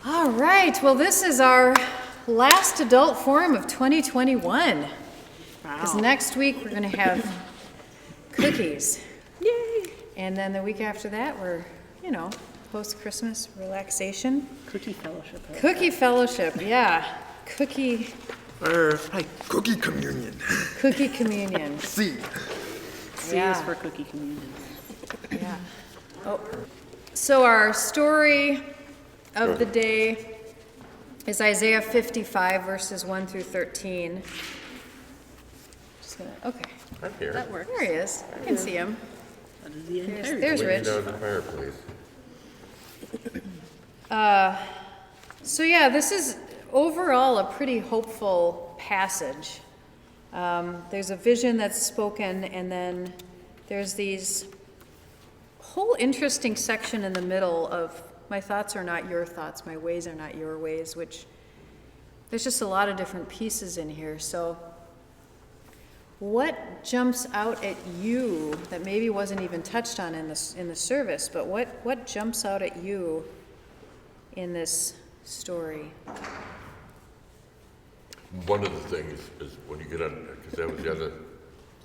All right, well, this is our last adult forum of 2021. Because next week we're going to have cookies. Yay! And then the week after that, we're, post-Christmas relaxation. Cookie fellowship. Cookie fellowship, yeah. Cookie Cookie communion. communion. C. C Yeah. is for cookie communion. Yeah. Oh. So our story of the day is Isaiah 55, verses 1 through 13. Okay, I'm here. That works. there he is. I can see him. That is the There's- entire there's Way Rich. down the fireplace. So yeah, this is overall a pretty hopeful passage. There's a vision that's spoken, and then there's these whole interesting section in the middle of my thoughts are not your thoughts, my ways are not your ways, which there's just a lot of different pieces in here. So what jumps out at you that maybe wasn't even touched on in the service, but what jumps out at you in this story? One of the things is when you get on, because that was the other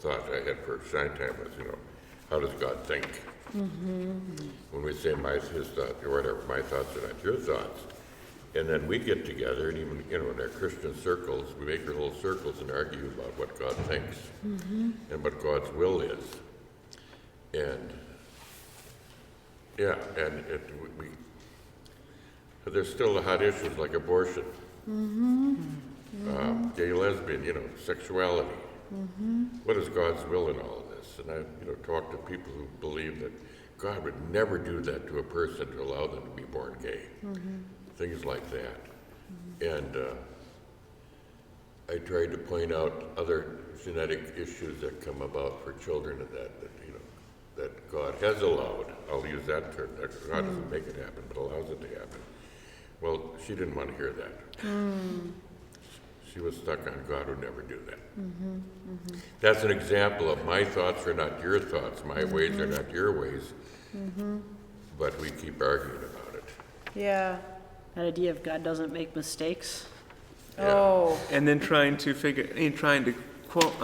thought I had for Shine Time was, how does God think? When we say his thoughts, or whatever, my thoughts are not your thoughts. And then we get together, and even, in our Christian circles, we make our little circles and argue about what God thinks and what God's will is. And, yeah, and there's still the hot issues like abortion, gay, lesbian, sexuality. What is God's will in all of this? And I, talk to people who believe that God would never do that to a person to allow them to be born gay. Things like that. And I tried to point out other genetic issues that come about for children and that God has allowed. I'll use that term. That God doesn't make it happen, but allows it to happen. Well, she didn't want to hear that. She was stuck on God would never do that. That's an example of my thoughts are not your thoughts, my ways are not your ways, but we keep arguing about it. Yeah. That idea of God doesn't make mistakes. Yeah. Oh. And then trying to quote,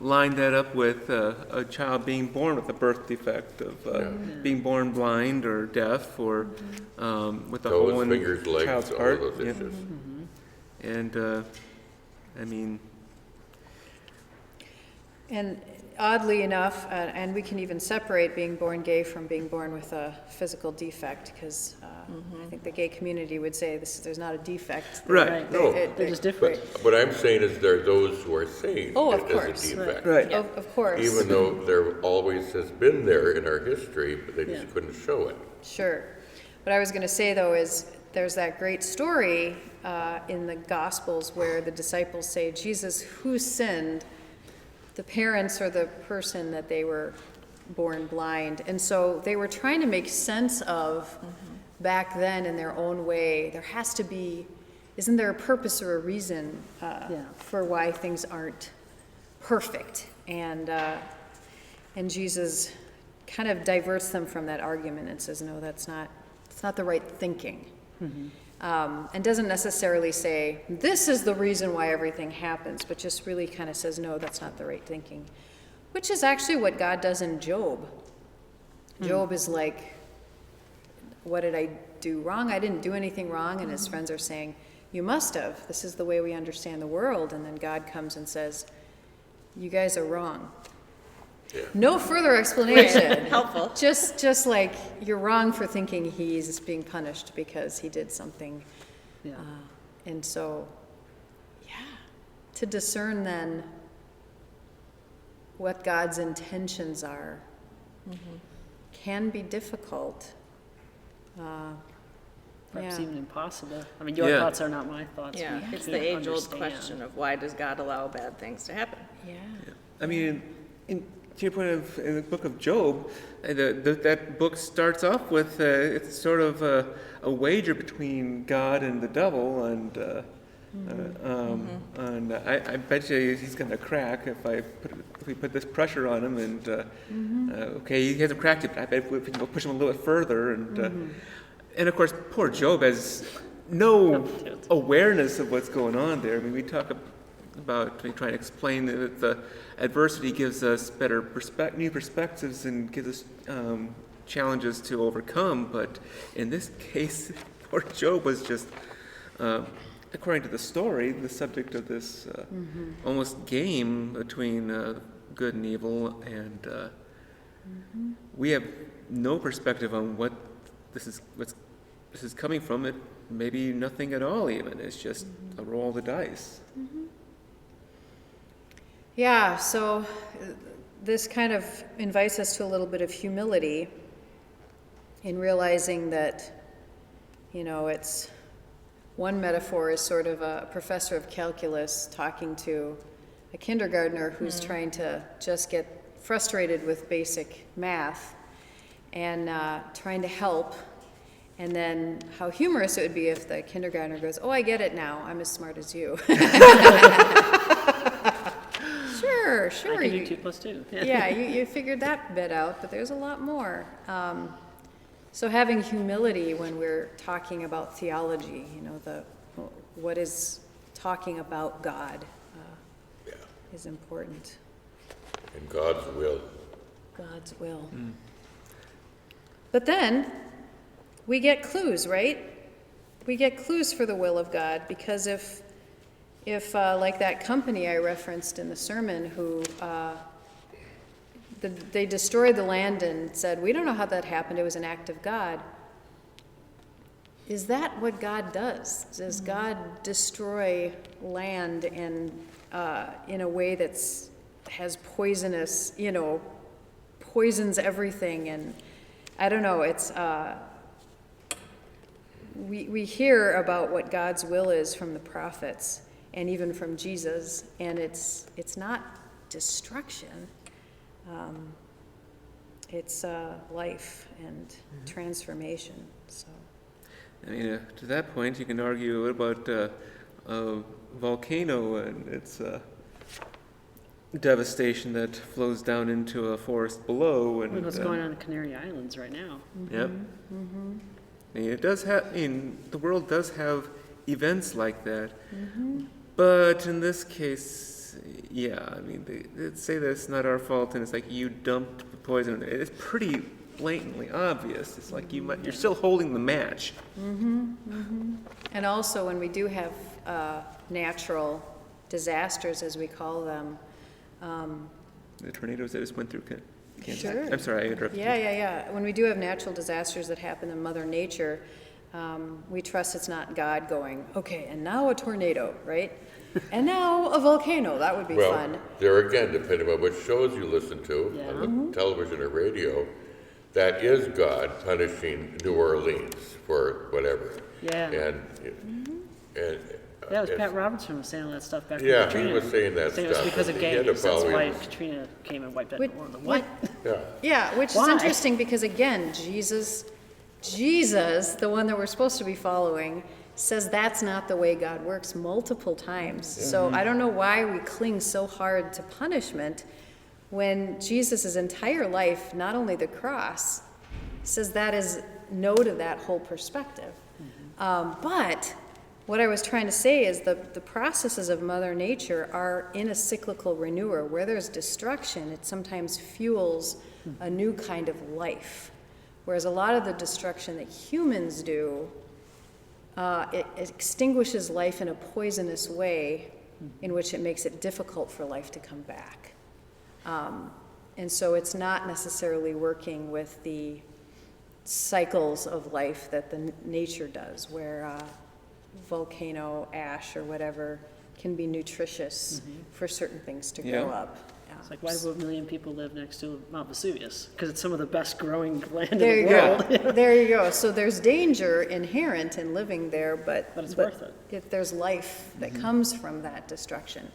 line that up with a child being born with a birth defect of being born blind or deaf or with a Toes, hole in fingers, the legs, child's all heart. those Yeah. issues. And And oddly enough, and we can even separate being born gay from being born with a physical defect, because I think the gay community would say there's not a defect. Right. No. They're just different. But what I'm saying is there are those who are saying Oh, of it course. is a defect. right. Of course. Even though there always has been there in our history, but they just couldn't show it. Sure. What I was going to say, though, is there's that great story in the Gospels where the disciples say, Jesus, who sinned, the parents or the person that they were born blind? And so they were trying to make sense of back then in their own way. There has to be, isn't there a purpose or a reason for why things aren't perfect? And Jesus kind of diverts them from that argument and says, no, it's not the right thinking. And doesn't necessarily say, this is the reason why everything happens, but just really kind of says, no, that's not the right thinking. Which is actually what God does in Job. Job is like, what did I do wrong? I didn't do anything wrong. And his friends are saying, you must have. This is the way we understand the world. And then God comes and says, you guys are wrong. Yeah. No further explanation. Helpful. Just like you're wrong for thinking he's being punished because he did something. Yeah. And so, to discern then what God's intentions are can be difficult. Perhaps Yeah. even impossible. I mean, your Yeah. thoughts are not my thoughts. Yeah, We it's the can't age-old understand. question of why does God allow bad things to happen? Yeah. I mean, to your point in the book of Job, that book starts off with it's sort of a wager between God and the devil, and and I bet you he's going to crack if we put this pressure on him. And okay, he hasn't cracked it, but I bet if we push him a little bit further, and And of course, poor Job has no awareness of what's going on there. I mean, we talk about we try to explain that the adversity gives us better new perspectives and gives us challenges to overcome. But in this case, poor Job was just, according to the story, the subject of this almost game between good and evil, and we have no perspective on what this is coming from. It maybe nothing at all. Even it's just a roll of the dice. Yeah, so this kind of invites us to a little bit of humility in realizing that, it's one metaphor is sort of a professor of calculus talking to a kindergartner who's trying to just get frustrated with basic math and trying to help. And then how humorous it would be if the kindergartner goes, "Oh, I get it now. I'm as smart as you." Sure. I can do 2 plus 2. Yeah, you figured that bit out, but there's a lot more. So having humility when we're talking about theology, what is talking about God is important. And God's will. God's will. But then we get clues, right? We get clues for the will of God, because if like that company I referenced in the sermon who they destroyed the land and said, "We don't know how that happened, it was an act of God." Is that what God does? Does God destroy land and in a way that's has poisonous, poisons everything? And I don't know, it's we hear about what God's will is from the prophets and even from Jesus, and it's not destruction. It's life and transformation. So, I mean, to that point, you can argue, what about a volcano and its devastation that flows down into a forest below? And What's going on in Canary Islands right now? Yep. I mean, it does have. I mean, the world does have events like that, but in this case, yeah. I mean, they say that it's not our fault, and it's like you dumped the poison. It's pretty blatantly obvious. It's like you're still holding the match. and also when we do have natural disasters, as we call them. The tornadoes that just went through Kansas. Sure. I'm sorry, I interrupted you. Yeah. When we do have natural disasters that happen in Mother Nature, we trust it's not God going, "Okay, and now a tornado," right? And now a volcano. That would be fun. Well, there again, depending on what shows you listen to, Yeah. on the television or radio, that is God punishing New Orleans for whatever. Yeah. And That was Pat Robertson was saying all that stuff back in yeah, Katrina. he was saying that Saying it was stuff, because of and he had gangs. to That's follow why him. Katrina came and wiped out Wait, New Orleans. What? Yeah. Yeah, which is Why? interesting because, again, Jesus, the one that we're supposed to be following, says that's not the way God works multiple times. So I don't know why we cling so hard to punishment when Jesus' entire life, not only the cross, says that is no to that whole perspective. But what I was trying to say is the processes of Mother Nature are in a cyclical renewer. Where there's destruction, it sometimes fuels a new kind of life. Whereas a lot of the destruction that humans do, it extinguishes life in a poisonous way in which it makes it difficult for life to come back. And so it's not necessarily working with the cycles of life that the nature does, where volcano ash or whatever can be nutritious for certain things to grow up. It's like, why do 1 million people live next to Mount Vesuvius? Because it's some of the best growing land There in you the world. go. There you go. So there's danger inherent in living there, but it's worth it. If there's life that comes from that destruction,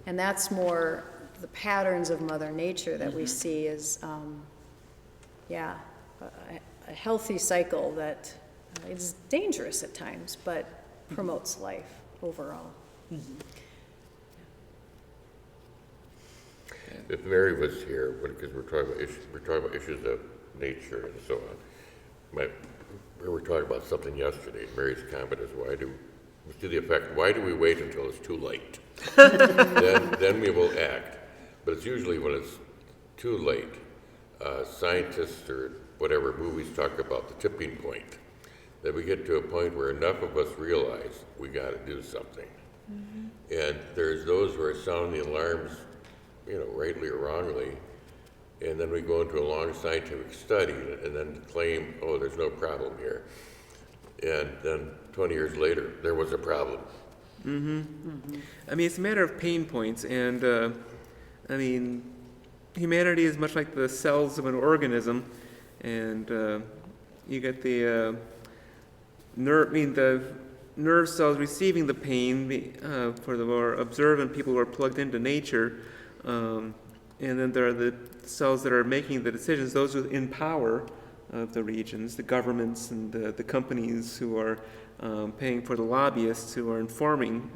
and that's more the patterns of Mother Nature that we see is, a healthy cycle that is dangerous at times, but promotes life overall. If Mary was here, because we're talking about issues of nature and so on, we were talking about something yesterday. Mary's comment is to the effect, why do we wait until it's too late? then we will act. But it's usually when it's too late. Scientists or whatever movies talk about the tipping point, that we get to a point where enough of us realize we got to do something. And there's those who are sounding alarms, rightly or wrongly, and then we go into a long scientific study and then claim, oh, there's no problem here. And then 20 years later, there was a problem. I mean, it's a matter of pain points, and humanity is much like the cells of an organism, and you get the nerve cells receiving the pain for the more observant people who are plugged into nature, and then there are the cells that are making the decisions, those in power of the regions, the governments and the companies who are paying for the lobbyists who are informing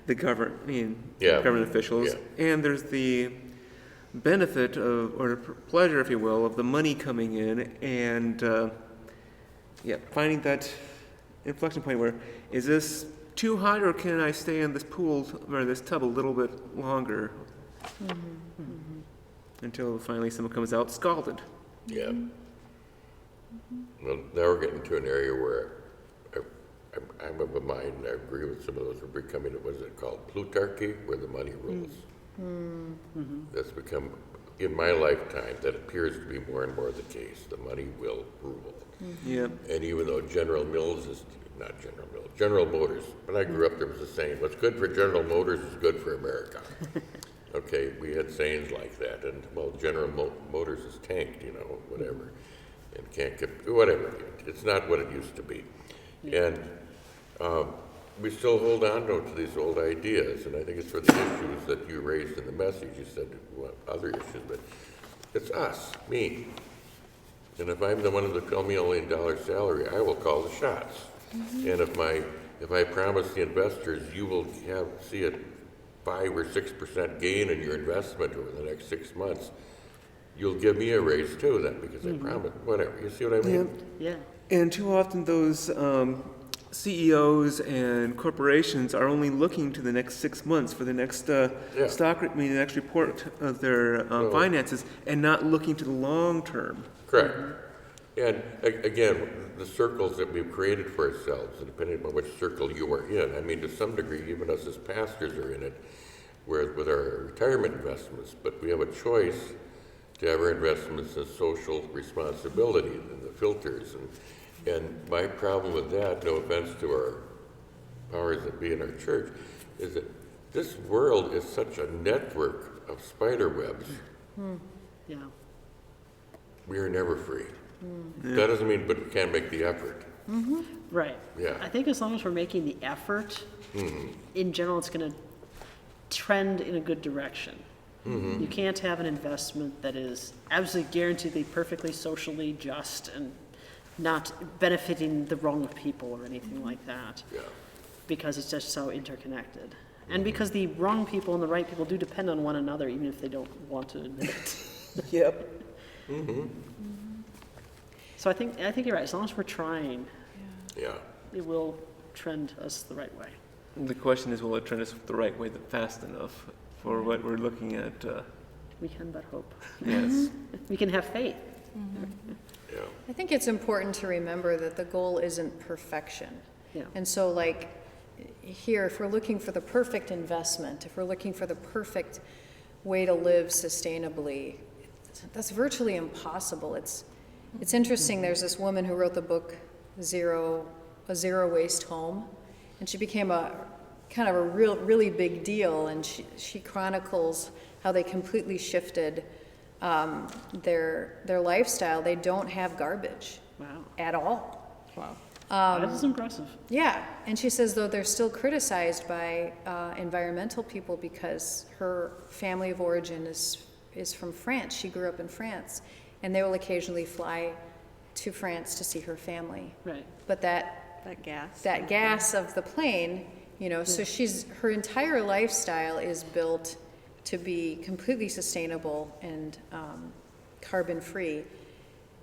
the government officials. Yeah. And there's the benefit of, or pleasure, if you will, of the money coming in and finding that inflection point where, is this too hot or can I stay in this pool or this tub a little bit longer until finally someone comes out scalded. Yeah. Well, now we're getting to an area where I'm of a mind, and I agree with some of those, we're becoming, what is it called, plutarchy, where the money rules. That's become, in my lifetime, that appears to be more and more the case. The money will rule. Yeah. And even though General Motors, when I grew up, there was a saying, what's good for General Motors is good for America. Okay, we had sayings like that, and well, General Motors is tanked, whatever, and can't get, whatever. It's not what it used to be. And we still hold on to these old ideas, and I think it's for the issues that you raised in the message. You said other issues, but it's us, me. And if I'm the one with the $12 million salary, I will call the shots. And if I promise the investors you will see a 5 or 6% gain in your investment over the next 6 months, you'll give me a raise too then, because I promised, whatever. You see what I mean? Yeah. And too often those CEOs and corporations are only looking to the next 6 months for the next the next report of their finances, and not looking to the long term. Correct. And again, the circles that we've created for ourselves, and depending on which circle you are in, I mean, to some degree, even us as pastors are in it, with our retirement investments, but we have a choice to have our investments as social responsibility and the filters. And my problem with that, no offense to our powers that be in our church, is that this world is such a network of spider webs. Yeah. We are never free. That doesn't mean, but we can't make the effort. Right. Yeah. I think as long as we're making the effort, in general, it's going to trend in a good direction. You can't have an investment that is absolutely guaranteed to be perfectly socially just and not benefiting the wrong people or anything like that. Yeah. Because it's just so interconnected. And because the wrong people and the right people do depend on one another, even if they don't want to admit it. Yep. So I think you're right. As long as we're trying, Yeah. it will trend us the right way. The question is, will it trend us the right way fast enough for what we're looking at? We can but hope. Yes. We can have faith. Yeah. I think it's important to remember that the goal isn't perfection. Yeah. And so like here, if we're looking for the perfect investment, if we're looking for the perfect way to live sustainably, that's virtually impossible. It's interesting, there's this woman who wrote the book A Zero Waste Home, and she became a kind of a really big deal, and she chronicles how they completely shifted their lifestyle. They don't have garbage Wow. at all. Wow. That is impressive. Yeah, and she says, though, they're still criticized by environmental people because her family of origin is from France. She grew up in France, and they will occasionally fly to France to see her family. Right. But that gas. of the plane, so her entire lifestyle is built to be completely sustainable and carbon free.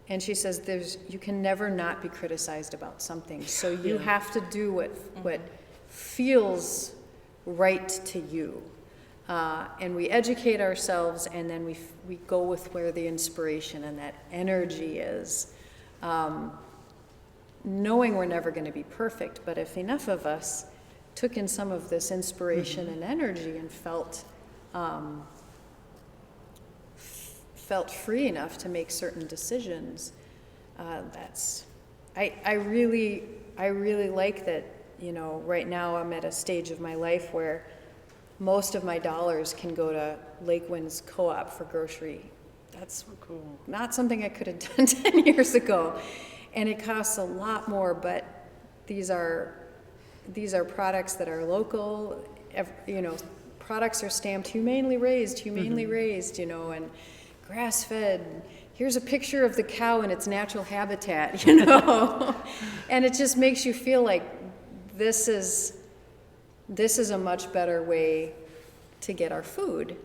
And she says you can never not be criticized about something. So you have to do what feels right to you. And we educate ourselves, and then we go with where the inspiration and that energy is. Knowing we're never going to be perfect, but if enough of us took in some of this inspiration and energy and felt free enough to make certain decisions, I really like that. Right now I'm at a stage of my life where most of my dollars can go to Lake Wind's co-op for grocery. That's not something I could have done 10 years ago. And it costs a lot more, but these are products that are local. Products are stamped humanely raised, and grass-fed. Here's a picture of the cow in its natural habitat, and it just makes you feel like this is a much better way to get our food,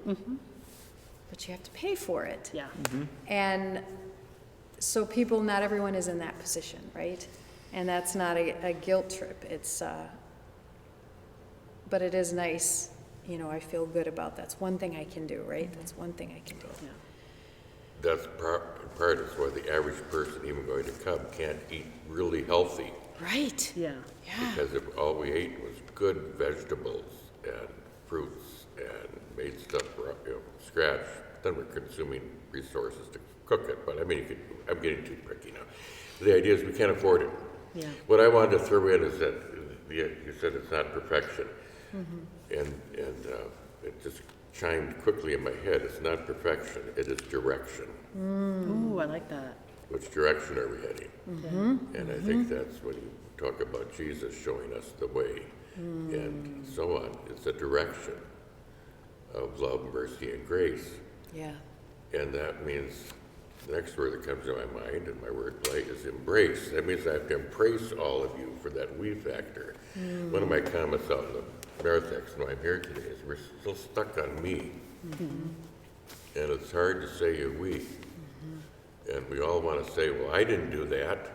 but you have to pay for it. Yeah. And so not everyone is in that position, right? And that's not a guilt trip. But it is nice, I feel good about that's one thing I can do, right? That's one thing I can do. Yeah. That's part is why the average person, even going to Cub, can't eat really healthy. Right. Yeah. Because if all we ate was good vegetables and fruits and made stuff from scratch, then we're consuming resources to cook it. But I mean, I'm getting too picky now. The idea is we can't afford it. Yeah. What I wanted to throw in is that you said it's not perfection, and it just chimed quickly in my head. It's not perfection; it is direction. Ooh, I like that. Which direction are we heading? And I think that's when you talk about Jesus showing us the way and so on. It's a direction of love, mercy, and grace. Yeah. And that means the next word that comes to my mind in my wordplay is embrace. That means I have to embrace all of you for that we factor. One of my comments out in the Marithics, I'm here today, is we're still stuck on me. And it's hard to say a we. And we all want to say, well, I didn't do that.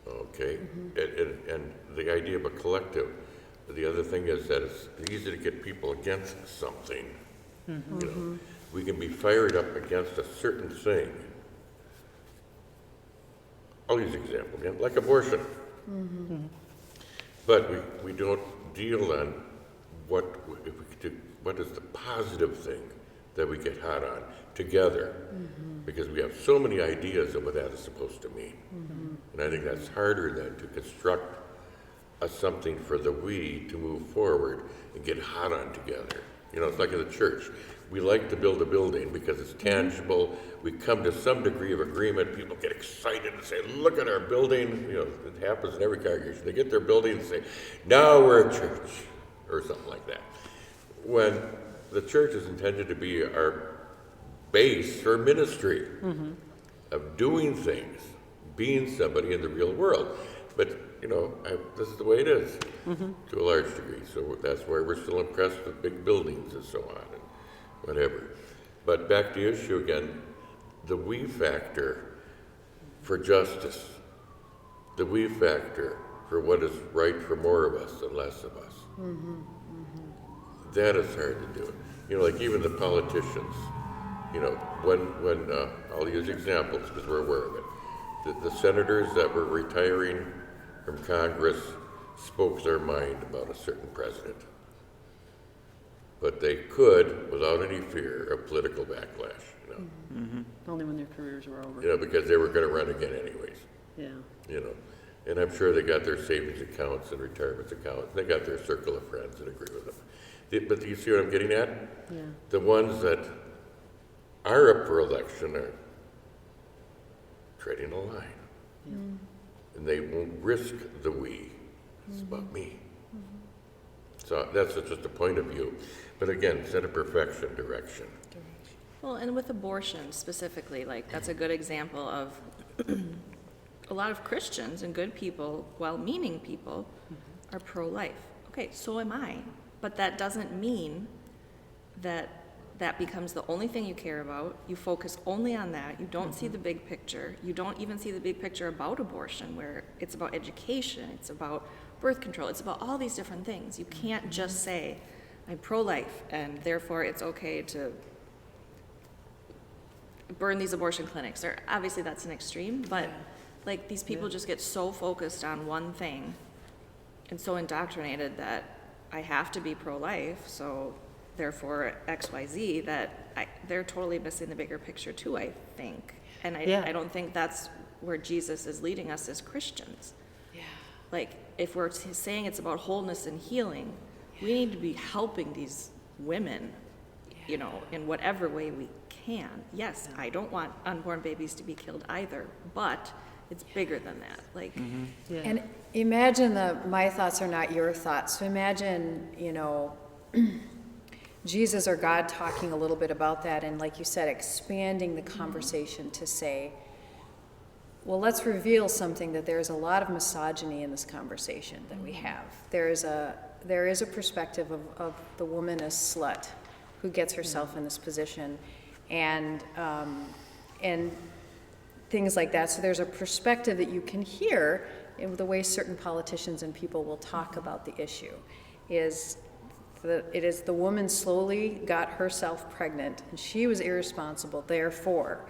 Okay? And the idea of a collective, the other thing is that it's easy to get people against something. We can be fired up against a certain thing. I'll use an example again, like abortion. But we don't deal on what is the positive thing that we get hot on together, because we have so many ideas of what that is supposed to mean. And I think that's harder than to construct something for the we to move forward and get hot on together. It's like in the church. We like to build a building because it's tangible. We come to some degree of agreement. People get excited and say, look at our building. It happens in every congregation. They get their building and say, now we're a church, or something like that. When the church is intended to be our base for ministry of doing things, being somebody in the real world. But, this is the way it is to a large degree. So that's why we're still impressed with big buildings and so on and whatever. But back to the issue again, the we factor for justice, the we factor for what is right for more of us and less of us. That is hard to do. Like even the politicians, when I'll use examples because we're aware of it. The senators that were retiring from Congress spoke their mind about a certain president. But they could, without any fear of political backlash, Only when their careers were over. because they were going to run again anyways. Yeah. And I'm sure they got their savings accounts and retirement accounts. They got their circle of friends that agree with them. But do you see what I'm getting at? Yeah. The ones that are up for election are treading a line. And they won't risk the we. It's about me. So that's just a point of view. But again, instead of perfection, direction. Well, and with abortion specifically, that's a good example of a lot of Christians and good people, well-meaning people, are pro-life. Okay, so am I. But that doesn't mean that that becomes the only thing you care about. You focus only on that. You don't see the big picture. You don't even see the big picture about abortion, where it's about education, it's about birth control, it's about all these different things. You can't just say, I'm pro-life, and therefore it's okay to burn these abortion clinics. Or obviously that's an extreme, but like these people just get so focused on one thing and so indoctrinated that I have to be pro-life, so therefore XYZ, that they're totally missing the bigger picture too, I think. And I don't think that's where Jesus is leading us as Christians. Yeah. Like, if we're saying it's about wholeness and healing, we need to be helping these women, you know, in whatever way we can. Yes, I don't want unborn babies to be killed either, but it's bigger than that. Like, Yeah. And imagine my thoughts are not your thoughts. So imagine, you know, Jesus or God talking a little bit about that, and like you said, expanding the conversation to say, well, let's reveal something, that there's a lot of misogyny in this conversation that we have. There is a perspective of the woman as slut who gets herself in this position, and things like that. So there's a perspective that you can hear in the way certain politicians and people will talk about the issue. It is the woman slowly got herself pregnant, and she was irresponsible. Therefore,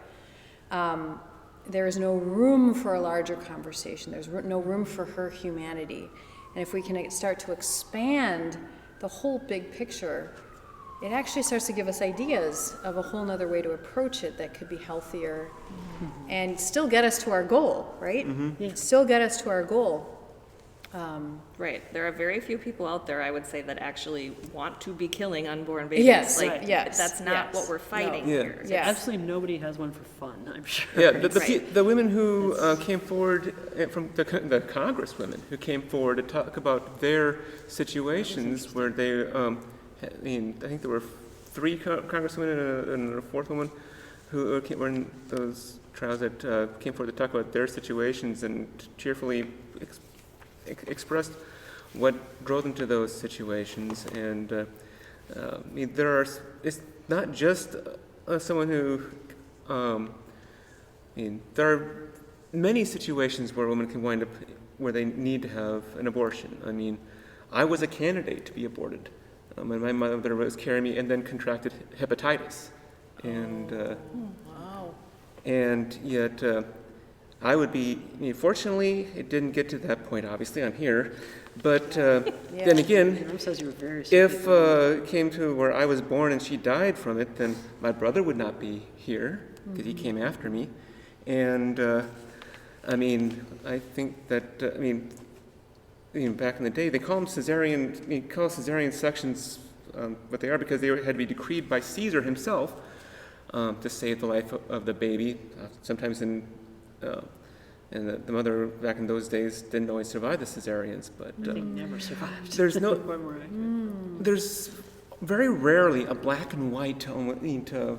there is no room for a larger conversation. There's no room for her humanity. And if we can start to expand the whole big picture, it actually starts to give us ideas of a whole nother way to approach it that could be healthier and still get us to our goal, right? Still get us to our goal. right, there are very few people out there, I would say, that actually want to be killing unborn babies. Yes, Like, right, yes, that's not yes. what we're fighting No. Yeah. here. Yes. Absolutely nobody has one for fun, I'm sure. Yeah, Right. the women who came forward, from the congresswomen who came forward to talk about their situations where they, I think there were 3 congresswomen and a 4th woman who were in those trials that came forward to talk about their situations and cheerfully expressed what drove them to those situations. And it's not just someone who, there are many situations where women can wind up where they need to have an abortion. I mean, I was a candidate to be aborted. And my mother was carrying me and then contracted hepatitis. And, and yet, I would be, fortunately, it didn't get to that point, obviously, I'm here. But then again, Your mom says you were very sick. if it came to where I was born and she died from it, then my brother would not be here, because he came after me. And, I mean, I think that, back in the day, they call them cesarean sections what they are, because they had to be decreed by Caesar himself to save the life of the baby. Sometimes and the mother back in those days didn't always survive the cesareans, but They never survived. there's no, Far more accurate. there's very rarely a black and white to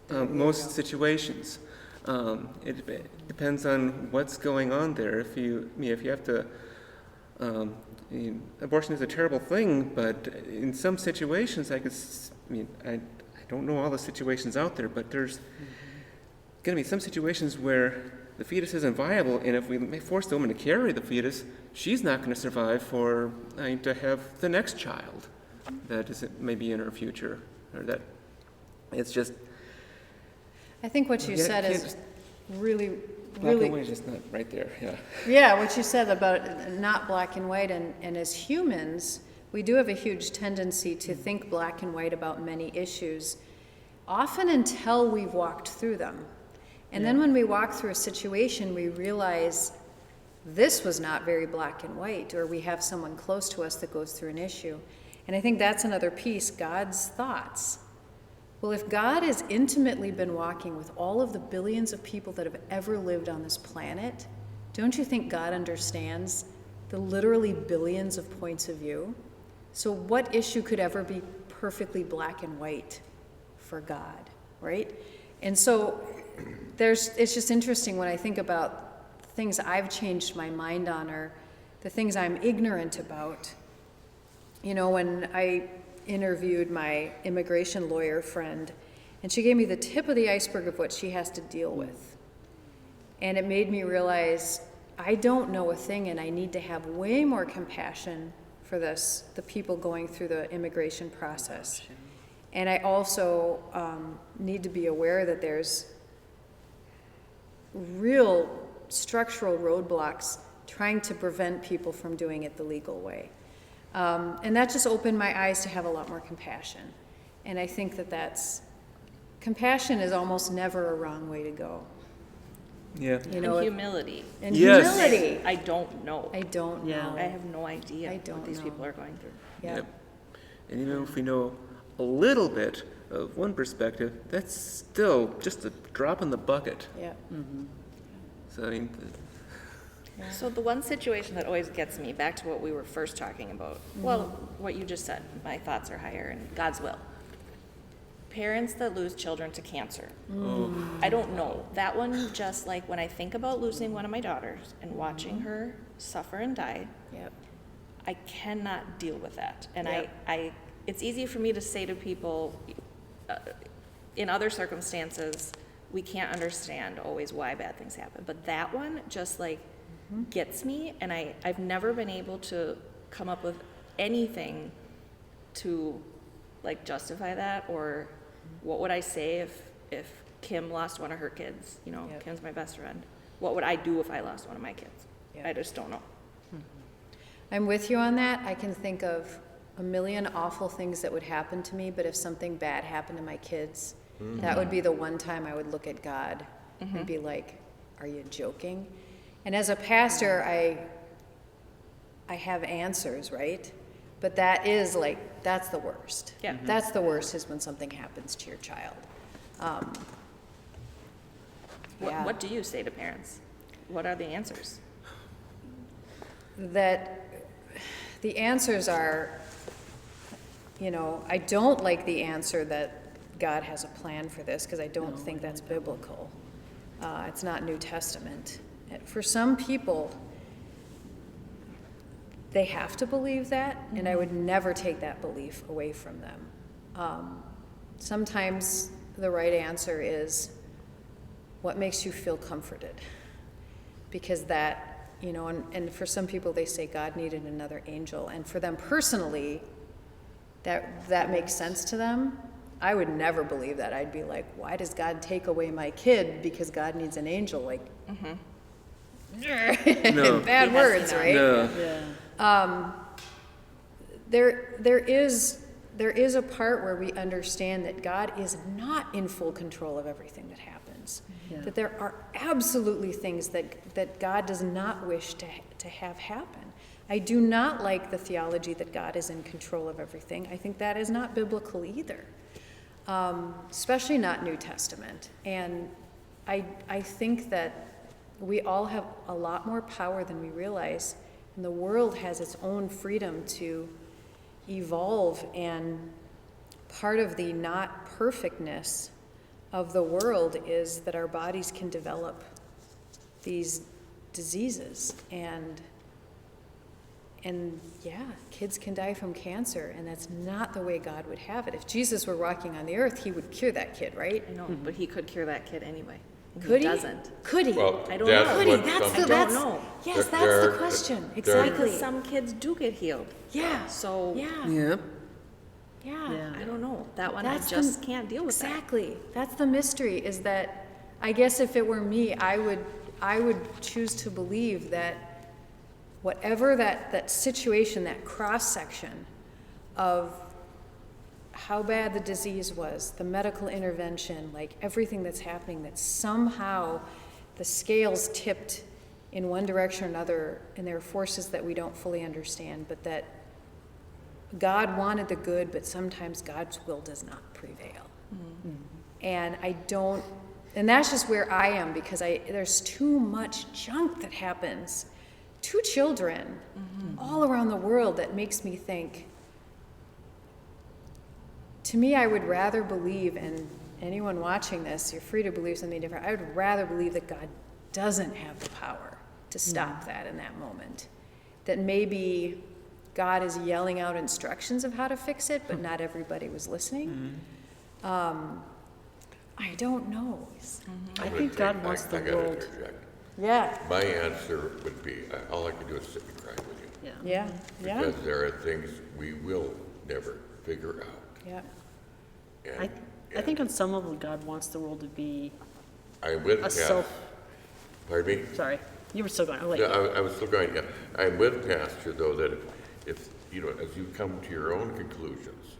most situations. It depends on what's going on there. If you have to, abortion is a terrible thing, but in some situations, I don't know all the situations out there, but there's going to be some situations where the fetus isn't viable, and if we may force the woman to carry the fetus, she's not going to survive to have the next child that is maybe in her future, or that it's just. I think what you said can't is just- really, Black really. and white is just not right there. Yeah. Yeah, what you said about not black and white, and as humans, we do have a huge tendency to think black and white about many issues, often until we've walked through them. And then when we walk through a situation, we realize this was not very black and white, or we have someone close to us that goes through an issue. And I think that's another piece, God's thoughts. Well, if God has intimately been walking with all of the billions of people that have ever lived on this planet, don't you think God understands the literally billions of points of view? So what issue could ever be perfectly black and white for God, right? And so it's just interesting when I think about the things I've changed my mind on, or the things I'm ignorant about. When I interviewed my immigration lawyer friend, and she gave me the tip of the iceberg of what she has to deal with. And it made me realize I don't know a thing, and I need to have way more compassion for the people going through the immigration process. And I also need to be aware that there's real structural roadblocks trying to prevent people from doing it the legal way. And that just opened my eyes to have a lot more compassion. And I think compassion is almost never a wrong way to go. Yeah. You know, And humility. and Yes. humility. I don't know. I don't Yeah. know. I have no idea I don't what these know. people are going through. Yeah. Yep. And even if we know a little bit of one perspective, that's still just a drop in the bucket. Yeah. So, I mean, So the one situation that always gets me back to what we were first talking about, well, what you just said, my thoughts are higher and God's will. Parents that lose children to cancer. I don't know. That one, just like when I think about losing one of my daughters and watching her suffer and die, Yep. I cannot deal with that. And Yep. it's easy for me to say to people, in other circumstances, we can't understand always why bad things happen. But that one just like gets me, and I've never been able to come up with anything to like justify that, or what would I say if Kim lost one of her kids? You know, Yep. Kim's my best friend. What would I do if I lost one of my kids? Yep. I just don't know. I'm with you on that. I can think of a million awful things that would happen to me, but if something bad happened to my kids, that would be the one time I would look at God and be like, are you joking? And as a pastor, I have answers, right? But that is like, that's the worst. Yeah. That's the worst, is when something happens to your child. Yeah. What do you say to parents? What are the answers? That the answers are, I don't like the answer that God has a plan for this, because I don't think that's biblical. It's not New Testament. For some people, they have to believe that, and I would never take that belief away from them. Sometimes the right answer is, what makes you feel comforted? Because that, and for some people they say God needed another angel, and for them personally, that makes sense to them. I would never believe that. I'd be like, why does God take away my kid because God needs an angel? Like, No. bad words, right? no. Yeah. There is a part where we understand that God is not in full control of everything that happens. Yeah. That there are absolutely things that God does not wish to have happen. I do not like the theology that God is in control of everything. I think that is not biblical either, especially not New Testament. And I think that we all have a lot more power than we realize, and the world has its own freedom to evolve, and part of the not perfectness of the world is that our bodies can develop these diseases, and yeah, kids can die from cancer, and that's not the way God would have it. If Jesus were walking on the earth, he would cure that kid, right? I know, but he could cure that kid anyway. And Could he? doesn't. Could he? Well, I don't that's know. Could he? what That's some- the, I that's, don't know. yes, There- that's the there- question. there- Exactly. Because some kids do get healed. Yeah. So Yeah. Yeah. Yeah. Yeah. I don't know. That one That's I just can't deal with Exactly. That's the mystery, is that I guess if it were me, I would choose to believe that whatever that situation, that cross-section of how bad the disease was, the medical intervention, like everything that's happening, that somehow the scales tipped in one direction or another, and there are forces that we don't fully understand, but that God wanted the good, but sometimes God's will does not prevail. And and that's just where I am, because there's too much junk that happens to children all around the world that makes me think, to me, I would rather believe, and anyone watching this, you're free to believe something different, I would rather believe that God doesn't have the power to stop that in that moment. That maybe God is yelling out instructions of how to fix it, but not everybody was listening. I don't know. I think God wants the I gotta world, interject. Yeah, My answer would be, all I can do is sit and cry with you. yeah. yeah, yeah, Because there are things we will never figure out. yeah. And, I think on some level, God wants the world to be I'm with a Pat. self, Pardon me? sorry, you were still going, I'll let Yeah, you. I was still going, yeah. I'm with Pastor, though, that if, as you come to your own conclusions,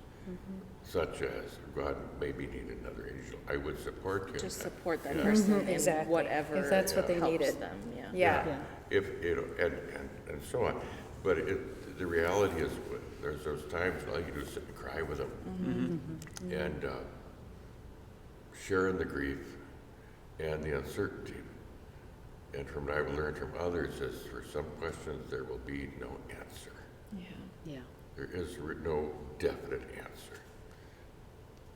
such as God maybe need another angel, I would support you in Just that. support that Yeah. person in Exactly. whatever If that's what they helps needed. them, yeah. Yeah, Yeah. If, and so on. But the reality is, there's those times, all you do is sit and cry with them. And share in the grief and the uncertainty. And from what I've learned from others is, for some questions, there will be no answer. Yeah, There is no definite answer.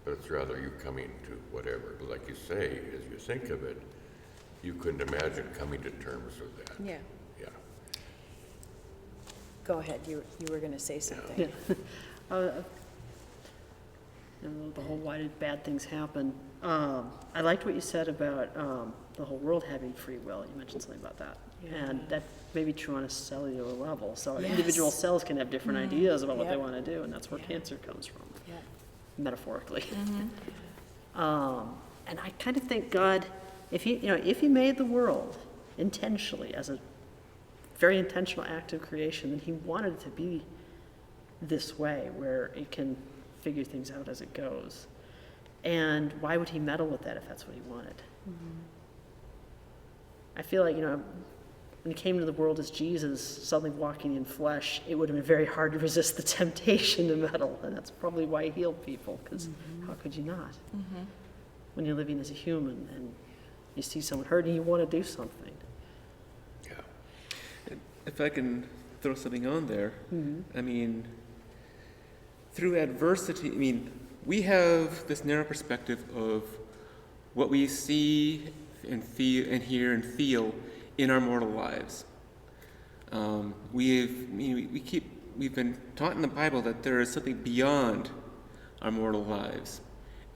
But it's rather you coming to whatever. But like you say, as you think of it, you couldn't imagine coming to terms with that. Yeah. Yeah. go ahead, you were gonna say something. yeah. The whole why did bad things happen? I liked what you said about the whole world having free will. You mentioned something about that. And that may be true on a cellular level. So Yes. individual cells can have different ideas about what they Yep. want to do, and that's where Yeah. cancer comes from, Yeah. metaphorically. And I kind of think God, if he made the world intentionally as a very intentional act of creation, then he wanted it to be this way, where it can figure things out as it goes. And why would he meddle with that if that's what he wanted? I feel like, when he came into the world as Jesus, suddenly walking in flesh, it would have been very hard to resist the temptation to meddle. And that's probably why he healed people, because how could you not? When you're living as a human and you see someone hurt and you want to do something. Yeah. If I can throw something on there, I mean, through adversity, we have this narrow perspective of what we see and feel and hear and feel in our mortal lives. We've been taught in the Bible that there is something beyond our mortal lives,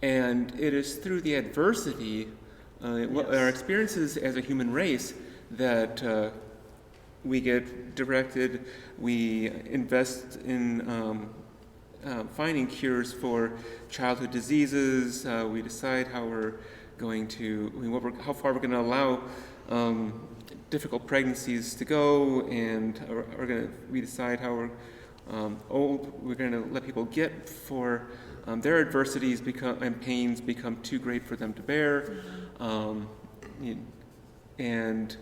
and it is through the adversity, our experiences as a human race, that we get directed. We invest in finding cures for childhood diseases. We decide how we're going to, how far we're going to allow difficult pregnancies to go, and we decide how old we're going to let people get for their adversities and pains become too great for them to bear, and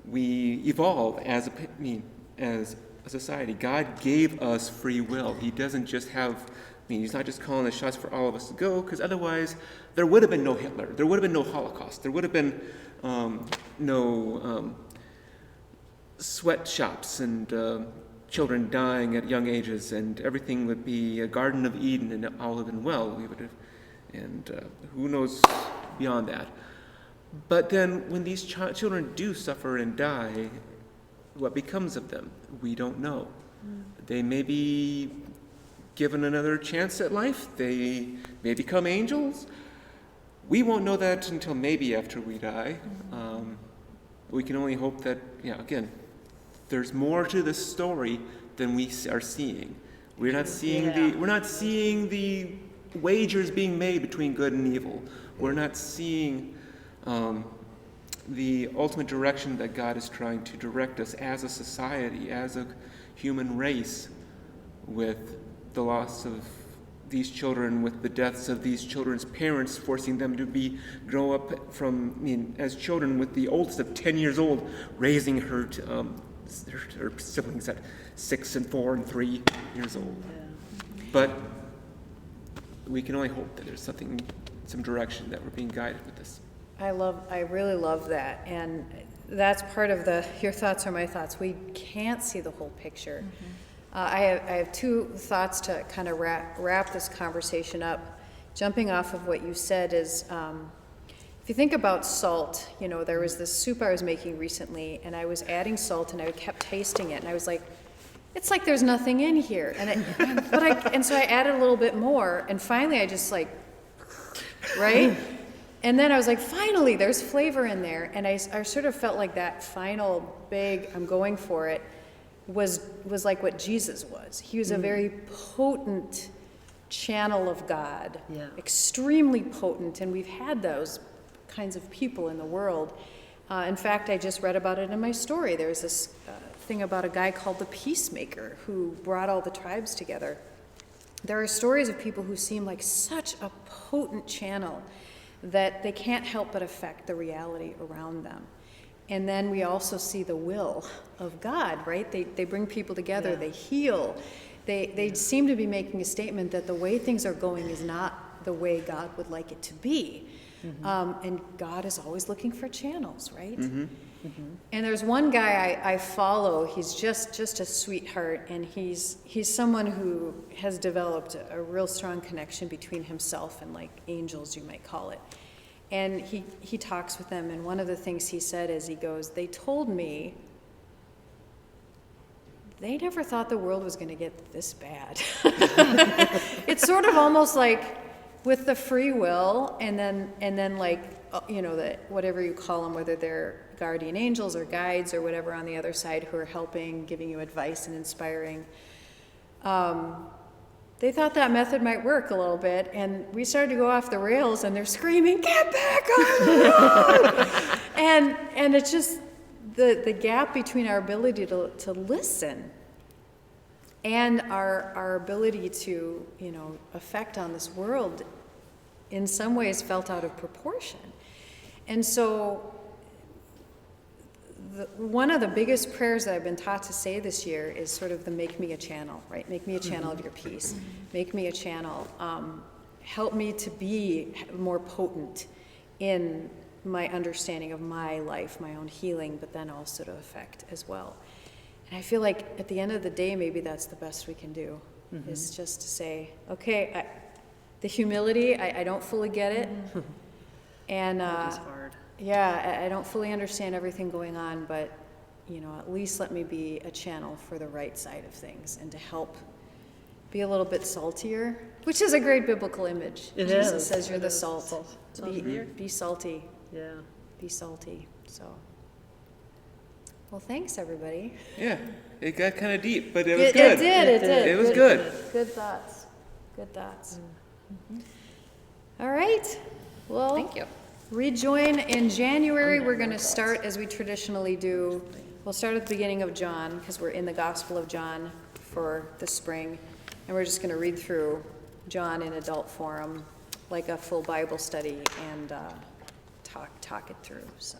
we evolve as a society. God gave us free will. He doesn't just have, he's not just calling the shots for all of us to go, because otherwise there would have been no Hitler, there would have been no Holocaust, there would have been no sweatshops and children dying at young ages, and everything would be a Garden of Eden and all would have been well. We would have, and who knows beyond that. But then when these children do suffer and die, what becomes of them? We don't know. They may be given another chance at life. They may become angels. We won't know that until maybe after we die. We can only hope that, again, there's more to this story than we are seeing. We're not seeing the wagers being made between good and evil. We're not seeing the ultimate direction that God is trying to direct us as a society, as a human race, with the loss of these children, with the deaths of these children's parents, forcing them to grow up as children, with the oldest of 10 years old raising her siblings at 6 and 4 and 3 years old. But we can only hope that there's some direction that we're being guided with this. I really love that, and that's part of your thoughts are my thoughts. We can't see the whole picture. I have two thoughts to kind of wrap this conversation up. Jumping off of what you said is, if you think about salt, there was this soup I was making recently, and I was adding salt, and I kept tasting it, and I was like, it's like there's nothing in here. And so I added a little bit more, and finally I just like, right? And then I was like, finally, there's flavor in there. And I sort of felt like that final big, I'm going for it, was like what Jesus was. He was a very potent channel of God, Yeah. extremely potent, and we've had those kinds of people in the world. In fact, I just read about it in my story. There's this thing about a guy called the Peacemaker who brought all the tribes together. There are stories of people who seem like such a potent channel that they can't help but affect the reality around them. And then we also see the will of God, right? They bring people together, Yeah. they heal. They seem to be making a statement that the way things are going is not the way God would like it to be. And God is always looking for channels, right? And there's one guy I follow. He's just a sweetheart, and he's someone who has developed a real strong connection between himself and like angels, you might call it. And he talks with them, and one of the things he said is, he goes, "They told me they never thought the world was going to get this bad." It's sort of almost like with the free will, and then like, you know, the whatever you call them, whether they're guardian angels or guides or whatever on the other side who are helping, giving you advice and inspiring. They thought that method might work a little bit, and we started to go off the rails, and they're screaming, "Get back on the road!" and it's just the gap between our ability to listen and our ability to, you know, affect on this world in some ways felt out of proportion. And so one of the biggest prayers that I've been taught to say this year is sort of the make me a channel, right? Make me a channel of your peace. Make me a channel. Help me to be more potent in my understanding of my life, my own healing, but then also to affect as well. And I feel like at the end of the day, maybe that's the best we can do, is just to say, okay, the humility, I don't fully get it. And It's hard. yeah, I don't fully understand everything going on, but, you know, at least let me be a channel for the right side of things and to help be a little bit saltier, which is a great biblical image. It Jesus is. says you're It the is. salt. Be salty. Yeah. Be salty. So, well, thanks, everybody. Yeah, it got kind of deep, but it was It good. did. It was good. Good thoughts. Good thoughts. All right. Well, Thank you. rejoin in January. We're going to start as we traditionally do. We'll start at the beginning of John because we're in the Gospel of John for the spring. And we're just going to read through John in adult forum like a full Bible study and talk it through. So.